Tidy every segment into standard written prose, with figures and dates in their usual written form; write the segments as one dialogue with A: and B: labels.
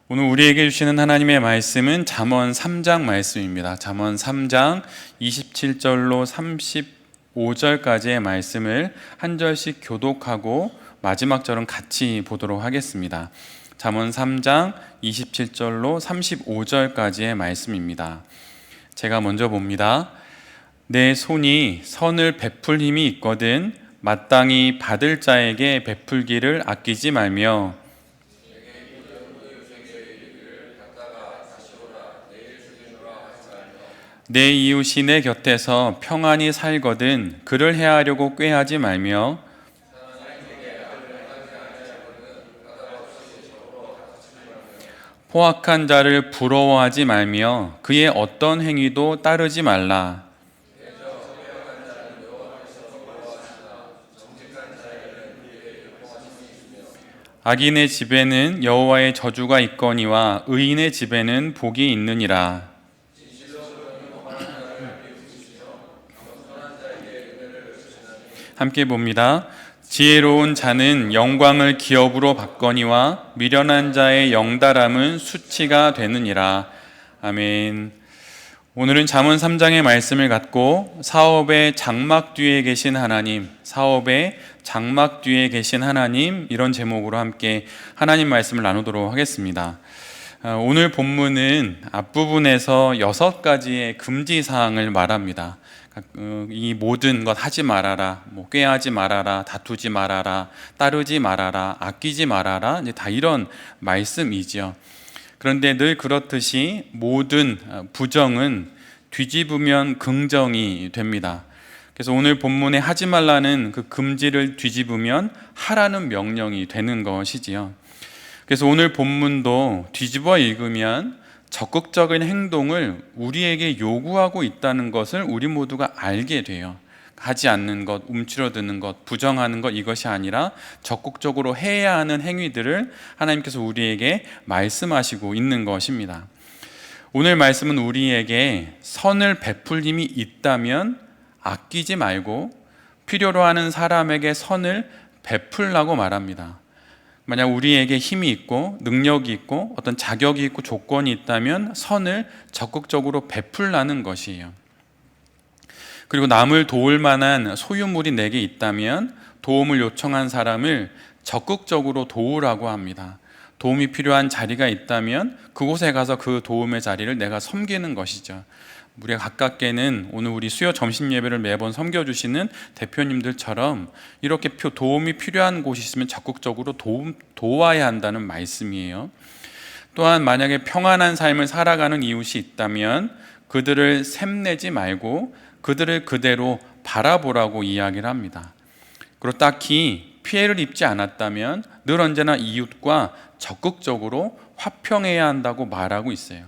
A: 오늘 우리에게 주시는 하나님의 말씀은 잠언 3장 말씀입니다. 잠언 3장 27절로 35절까지의 말씀을 한 절씩 교독하고 마지막 절은 같이 보도록 하겠습니다. 잠언 3장 27절로 35절까지의 말씀입니다. 제가 먼저 봅니다. 내 손이 선을 베풀 힘이 있거든 마땅히 받을 자에게 베풀기를 아끼지 말며 내 이웃이 내 곁에서 평안히 살거든 그를 해하려고 꾀하지 말며 포악한 자를 부러워하지 말며 그의 어떤 행위도 따르지 말라. 악인의 집에는 여호와의 저주가 있거니와 의인의 집에는 복이 있느니라. 함께 봅니다. 지혜로운 자는 영광을 기업으로 받거니와 미련한 자의 영달함은 수치가 되느니라. 아멘. 오늘은 잠언 3장의 말씀을 갖고 사업의 장막 뒤에 계신 하나님, 사업의 장막 뒤에 계신 하나님, 이런 제목으로 함께 하나님 말씀을 나누도록 하겠습니다. 오늘 본문은 앞부분에서 6가지의 금지사항을 말합니다. 이 모든 것 하지 말아라, 꾀하지 말아라, 다투지 말아라, 따르지 말아라, 아끼지 말아라, 이제 다 이런 말씀이지요. 그런데 늘 그렇듯이 모든 부정은 뒤집으면 긍정이 됩니다. 그래서 오늘 본문에 하지 말라는 그 금지를 뒤집으면 하라는 명령이 되는 것이지요. 그래서 오늘 본문도 뒤집어 읽으면 적극적인 행동을 우리에게 요구하고 있다는 것을 우리 모두가 알게 돼요. 하지 않는 것, 움츠러드는 것, 부정하는 것, 이것이 아니라 적극적으로 해야 하는 행위들을 하나님께서 우리에게 말씀하시고 있는 것입니다. 오늘 말씀은 우리에게 선을 베풀 힘이 있다면 아끼지 말고 필요로 하는 사람에게 선을 베풀라고 말합니다. 만약 우리에게 힘이 있고 능력이 있고 어떤 자격이 있고 조건이 있다면 선을 적극적으로 베풀라는 것이에요. 그리고 남을 도울 만한 소유물이 내게 있다면 도움을 요청한 사람을 적극적으로 도우라고 합니다. 도움이 필요한 자리가 있다면 그곳에 가서 그 도움의 자리를 내가 섬기는 것이죠. 우리가 가깝게는 오늘 우리 수요 점심 예배를 매번 섬겨주시는 대표님들처럼 이렇게 도움이 필요한 곳이 있으면 적극적으로 도와야 한다는 말씀이에요. 또한 만약에 평안한 삶을 살아가는 이웃이 있다면 그들을 샘내지 말고 그들을 그대로 바라보라고 이야기를 합니다. 그리고 딱히 피해를 입지 않았다면 늘 언제나 이웃과 적극적으로 화평해야 한다고 말하고 있어요.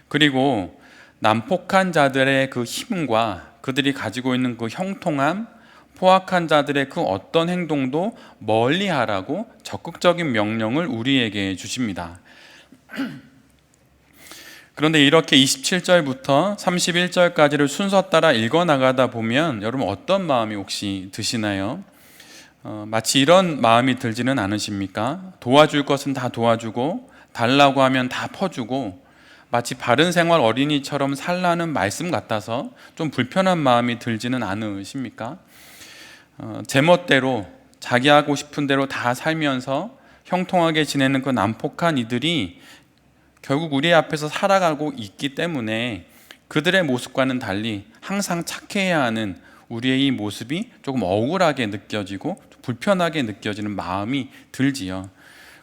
A: 그리고 난폭한 자들의 그 힘과 그들이 가지고 있는 그 형통함, 포악한 자들의 그 어떤 행동도 멀리하라고 적극적인 명령을 우리에게 주십니다. 그런데 이렇게 27절부터 31절까지를 순서 따라 읽어나가다 보면 여러분 어떤 마음이 혹시 드시나요? 마치 이런 마음이 들지는 않으십니까? 도와줄 것은 다 도와주고 달라고 하면 다 퍼주고 마치 바른 생활 어린이처럼 살라는 말씀 같아서 좀 불편한 마음이 들지는 않으십니까? 제멋대로 자기 하고 싶은 대로 다 살면서 형통하게 지내는 그 난폭한 이들이 결국 우리 앞에서 살아가고 있기 때문에 그들의 모습과는 달리 항상 착해야 하는 우리의 이 모습이 조금 억울하게 느껴지고 불편하게 느껴지는 마음이 들지요.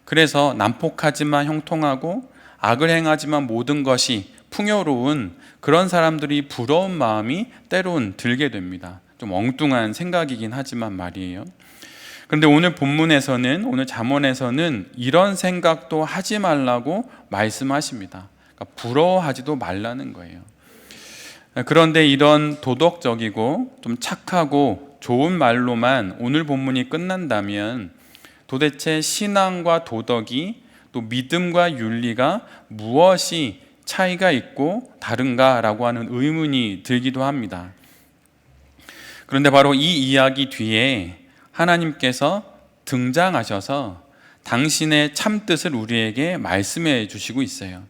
A: 그래서 난폭하지만 형통하고 악을 행하지만 모든 것이 풍요로운 그런 사람들이 부러운 마음이 때론 들게 됩니다. 좀 엉뚱한 생각이긴 하지만 말이에요. 그런데 오늘 본문에서는, 오늘 잠언에서는 이런 생각도 하지 말라고 말씀하십니다. 그러니까 부러워하지도 말라는 거예요. 그런데 이런 도덕적이고 좀 착하고 좋은 말로만 오늘 본문이 끝난다면 도대체 신앙과 도덕이 또 믿음과 윤리가 무엇이 차이가 있고 다른가라고 하는 의문이 들기도 합니다. 그런데 바로 이 이야기 뒤에 하나님께서 등장하셔서 당신의 참뜻을 우리에게 말씀해 주시고 있어요.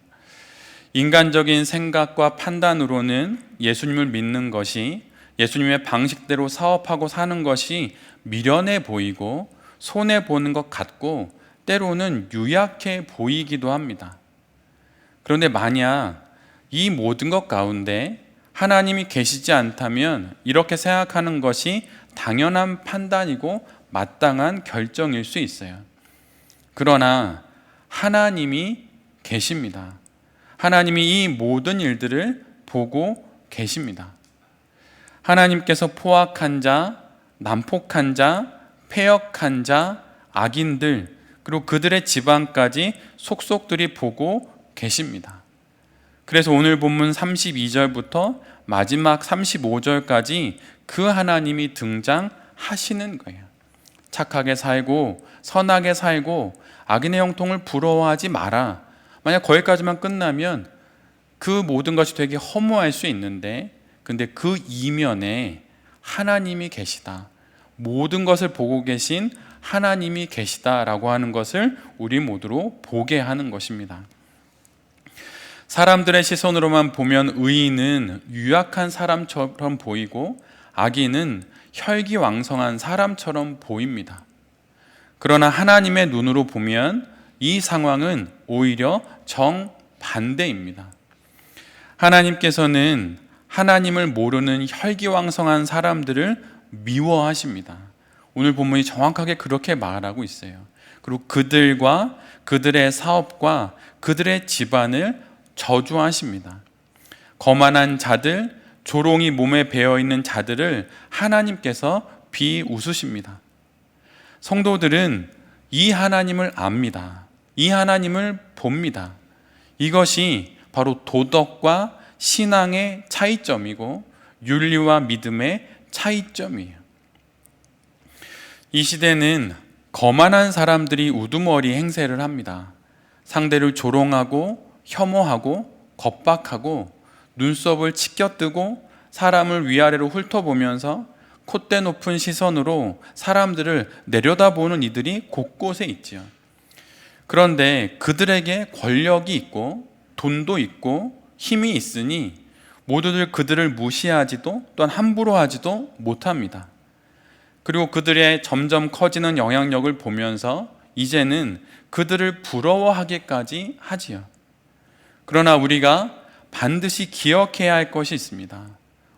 A: 인간적인 생각과 판단으로는 예수님을 믿는 것이, 예수님의 방식대로 사업하고 사는 것이 미련해 보이고 손해 보는 것 같고 때로는 유약해 보이기도 합니다. 그런데 만약 이 모든 것 가운데 하나님이 계시지 않다면 이렇게 생각하는 것이 당연한 판단이고 마땅한 결정일 수 있어요. 그러나 하나님이 계십니다. 하나님이 이 모든 일들을 보고 계십니다. 하나님께서 포악한 자, 난폭한 자, 패역한 자, 악인들, 그리고 그들의 집안까지 속속들이 보고 계십니다. 그래서 오늘 본문 32절부터 마지막 35절까지 그 하나님이 등장하시는 거예요. 착하게 살고 선하게 살고 악인의 형통을 부러워하지 마라. 만약 거기까지만 끝나면 그 모든 것이 되게 허무할 수 있는데, 근데 그 이면에 하나님이 계시다, 모든 것을 보고 계신 하나님이 계시다라고 하는 것을 우리 모두로 보게 하는 것입니다. 사람들의 시선으로만 보면 의인은 유약한 사람처럼 보이고 악인은 혈기왕성한 사람처럼 보입니다. 그러나 하나님의 눈으로 보면 이 상황은 오히려 정반대입니다. 하나님께서는 하나님을 모르는 혈기왕성한 사람들을 미워하십니다. 오늘 본문이 정확하게 그렇게 말하고 있어요. 그리고 그들과 그들의 사업과 그들의 집안을 저주하십니다. 거만한 자들, 조롱이 몸에 배어있는 자들을 하나님께서 비웃으십니다. 성도들은 이 하나님을 압니다. 이 하나님을 봅니다. 이것이 바로 도덕과 신앙의 차이점이고 윤리와 믿음의 차이점이에요. 이 시대는 거만한 사람들이 우두머리 행세를 합니다. 상대를 조롱하고 혐오하고 겁박하고 눈썹을 치켜뜨고 사람을 위아래로 훑어보면서 콧대 높은 시선으로 사람들을 내려다보는 이들이 곳곳에 있지요. 그런데 그들에게 권력이 있고 돈도 있고 힘이 있으니 모두들 그들을 무시하지도 또한 함부로 하지도 못합니다. 그리고 그들의 점점 커지는 영향력을 보면서 이제는 그들을 부러워하기까지 하지요. 그러나 우리가 반드시 기억해야 할 것이 있습니다.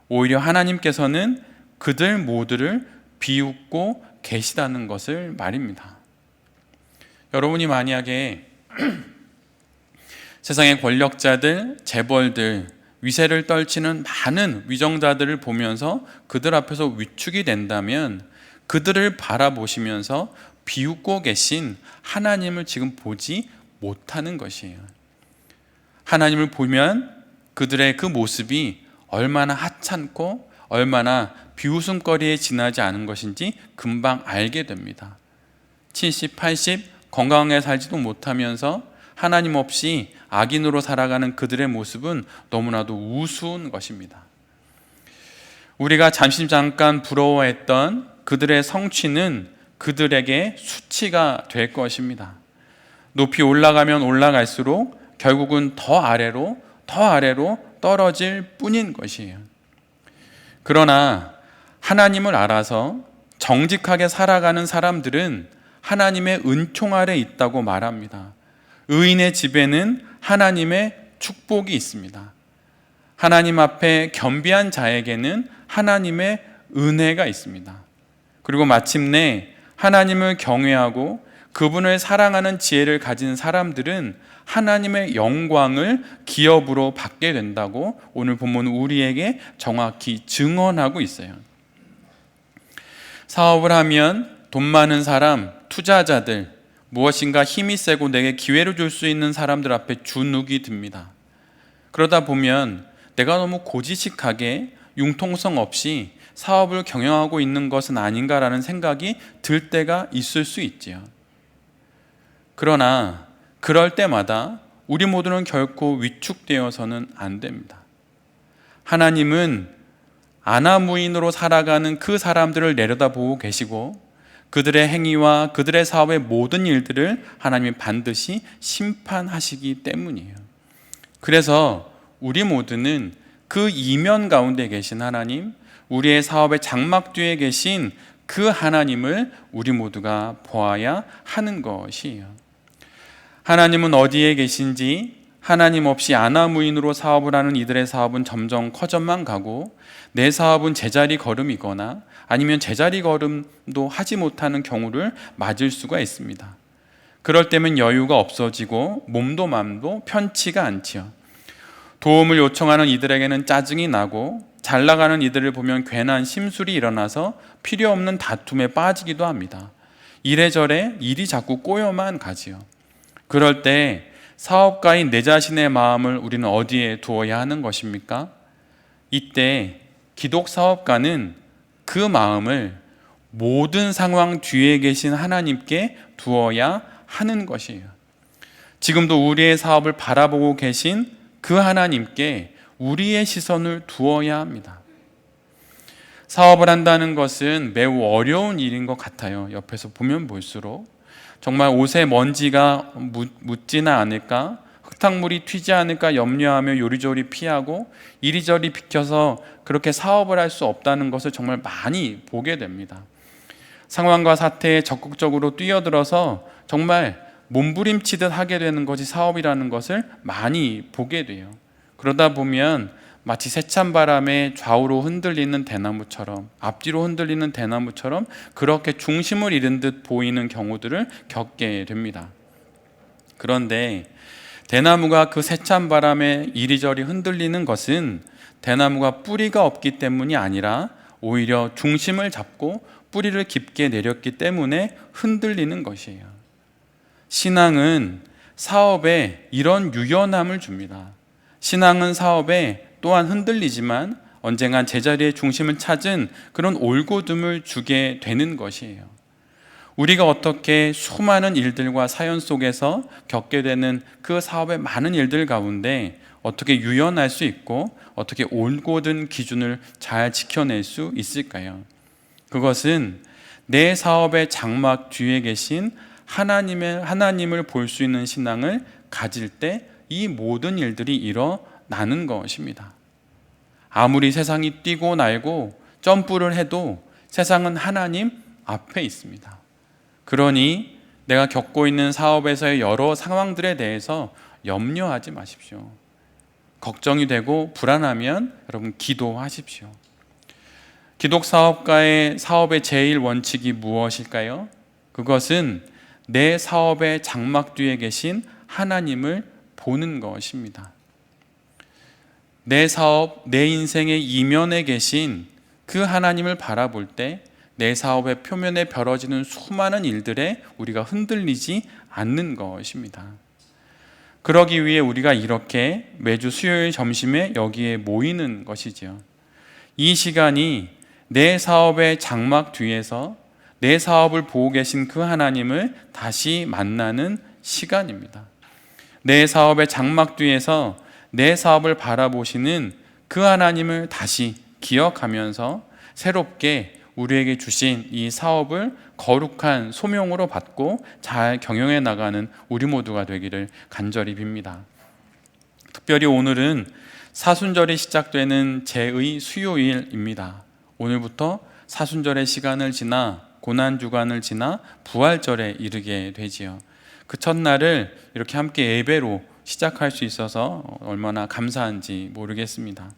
A: 오히려 하나님께서는 그들 모두를 비웃고 계시다는 것을 말입니다. 여러분이 만약에 세상의 권력자들, 재벌들, 위세를 떨치는 많은 위정자들을 보면서 그들 앞에서 위축이 된다면 그들을 바라보시면서 비웃고 계신 하나님을 지금 보지 못하는 것이에요. 하나님을 보면 그들의 그 모습이 얼마나 하찮고 얼마나 비웃음거리에 지나지 않은 것인지 금방 알게 됩니다. 70, 80 건강하게 살지도 못하면서 하나님 없이 악인으로 살아가는 그들의 모습은 너무나도 우스운 것입니다. 우리가 잠깐 부러워했던 그들의 성취는 그들에게 수치가 될 것입니다. 높이 올라가면 올라갈수록 결국은 더 아래로 떨어질 뿐인 것이에요. 그러나 하나님을 알아서 정직하게 살아가는 사람들은 하나님의 은총 아래 있다고 말합니다. 의인의 집에는 하나님의 축복이 있습니다. 하나님 앞에 겸비한 자에게는 하나님의 은혜가 있습니다. 그리고 마침내 하나님을 경외하고 그분을 사랑하는 지혜를 가진 사람들은 하나님의 영광을 기업으로 받게 된다고 오늘 본문은 우리에게 정확히 증언하고 있어요. 사업을 하면 돈 많은 사람, 투자자들, 무엇인가 힘이 세고 내게 기회를 줄 수 있는 사람들 앞에 주눅이 듭니다. 그러다 보면 내가 너무 고지식하게 융통성 없이 사업을 경영하고 있는 것은 아닌가라는 생각이 들 때가 있을 수 있지요. 그러나 그럴 때마다 우리 모두는 결코 위축되어서는 안 됩니다. 하나님은 아나무인으로 살아가는 그 사람들을 내려다보고 계시고 그들의 행위와 그들의 사업의 모든 일들을 하나님이 반드시 심판하시기 때문이에요. 그래서 우리 모두는 그 이면 가운데 계신 하나님, 우리의 사업의 장막 뒤에 계신 그 하나님을 우리 모두가 보아야 하는 것이에요. 하나님은 어디에 계신지, 하나님 없이 아나무인으로 사업을 하는 이들의 사업은 점점 커져만 가고 내 사업은 제자리 걸음이거나 아니면 제자리 걸음도 하지 못하는 경우를 맞을 수가 있습니다. 그럴 때면 여유가 없어지고 몸도 마음도 편치가 않지요. 도움을 요청하는 이들에게는 짜증이 나고 잘 나가는 이들을 보면 괜한 심술이 일어나서 필요 없는 다툼에 빠지기도 합니다. 이래저래 일이 자꾸 꼬여만 가지요. 그럴 때 사업가인 내 자신의 마음을 우리는 어디에 두어야 하는 것입니까? 이때 기독 사업가는 그 마음을 모든 상황 뒤에 계신 하나님께 두어야 하는 것이에요. 지금도 우리의 사업을 바라보고 계신 그 하나님께 우리의 시선을 두어야 합니다. 사업을 한다는 것은 매우 어려운 일인 것 같아요. 옆에서 보면 볼수록 정말 옷에 먼지가 묻지는 않을까, 흙탕물이 튀지 않을까 염려하며 요리조리 피하고 이리저리 비켜서 그렇게 사업을 할 수 없다는 것을 정말 많이 보게 됩니다. 상황과 사태에 적극적으로 뛰어들어서 정말 몸부림치듯 하게 되는 것이 사업이라는 것을 많이 보게 돼요. 그러다 보면 마치 세찬 바람에 좌우로 흔들리는 대나무처럼, 앞뒤로 흔들리는 대나무처럼 그렇게 중심을 잃은 듯 보이는 경우들을 겪게 됩니다. 그런데 대나무가 그 세찬 바람에 이리저리 흔들리는 것은 대나무가 뿌리가 없기 때문이 아니라 오히려 중심을 잡고 뿌리를 깊게 내렸기 때문에 흔들리는 것이에요. 신앙은 사업에 이런 유연함을 줍니다. 신앙은 사업에 또한 흔들리지만 언젠간 제자리의 중심을 찾은 그런 올곧음을 주게 되는 것이에요. 우리가 어떻게 수많은 일들과 사연 속에서 겪게 되는 그 사업의 많은 일들 가운데 어떻게 유연할 수 있고 어떻게 올곧은 기준을 잘 지켜낼 수 있을까요? 그것은 내 사업의 장막 뒤에 계신 하나님을 볼 수 있는 신앙을 가질 때 이 모든 일들이 일어나는 것입니다. 아무리 세상이 뛰고 날고 점프를 해도 세상은 하나님 앞에 있습니다. 그러니 내가 겪고 있는 사업에서의 여러 상황들에 대해서 염려하지 마십시오. 걱정이 되고 불안하면 여러분 기도하십시오. 기독 사업가의 사업의 제일 원칙이 무엇일까요? 그것은 내 사업의 장막 뒤에 계신 하나님을 보는 것입니다. 내 사업, 내 인생의 이면에 계신 그 하나님을 바라볼 때 내 사업의 표면에 벌어지는 수많은 일들에 우리가 흔들리지 않는 것입니다. 그러기 위해 우리가 이렇게 매주 수요일 점심에 여기에 모이는 것이지요. 이 시간이 내 사업의 장막 뒤에서 내 사업을 보고 계신 그 하나님을 다시 만나는 시간입니다. 내 사업의 장막 뒤에서 내 사업을 바라보시는 그 하나님을 다시 기억하면서 새롭게 우리에게 주신 이 사업을 거룩한 소명으로 받고 잘 경영해 나가는 우리 모두가 되기를 간절히 빕니다. 특별히 오늘은 사순절이 시작되는 제의 수요일입니다. 오늘부터 사순절의 시간을 지나 고난주간을 지나 부활절에 이르게 되지요. 그 첫날을 이렇게 함께 예배로 시작할 수 있어서 얼마나 감사한지 모르겠습니다.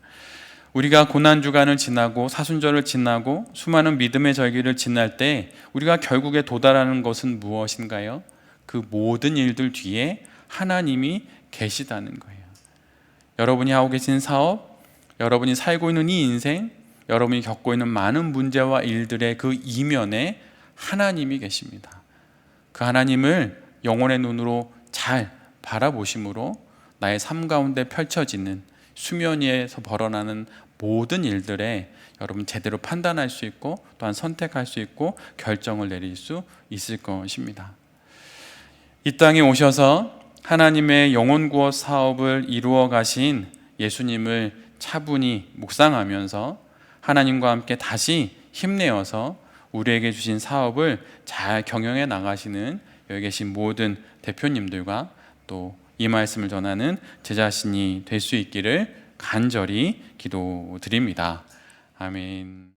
A: 우리가 고난주간을 지나고 사순절을 지나고 수많은 믿음의 절기를 지날 때 우리가 결국에 도달하는 것은 무엇인가요? 그 모든 일들 뒤에 하나님이 계시다는 거예요. 여러분이 하고 계신 사업, 여러분이 살고 있는 이 인생, 여러분이 겪고 있는 많은 문제와 일들의 그 이면에 하나님이 계십니다. 그 하나님을 영혼의 눈으로 잘 바라보심으로 나의 삶 가운데 펼쳐지는 수면 위에서 벌어나는 모든 일들에 여러분 제대로 판단할 수 있고 또한 선택할 수 있고 결정을 내릴 수 있을 것입니다. 이 땅에 오셔서 하나님의 영혼 구원 사업을 이루어 가신 예수님을 차분히 묵상하면서 하나님과 함께 다시 힘내어서 우리에게 주신 사업을 잘 경영해 나가시는 여기 계신 모든 대표님들과 또 이 말씀을 전하는 제 자신이 될 수 있기를 간절히 기도드립니다. 아멘.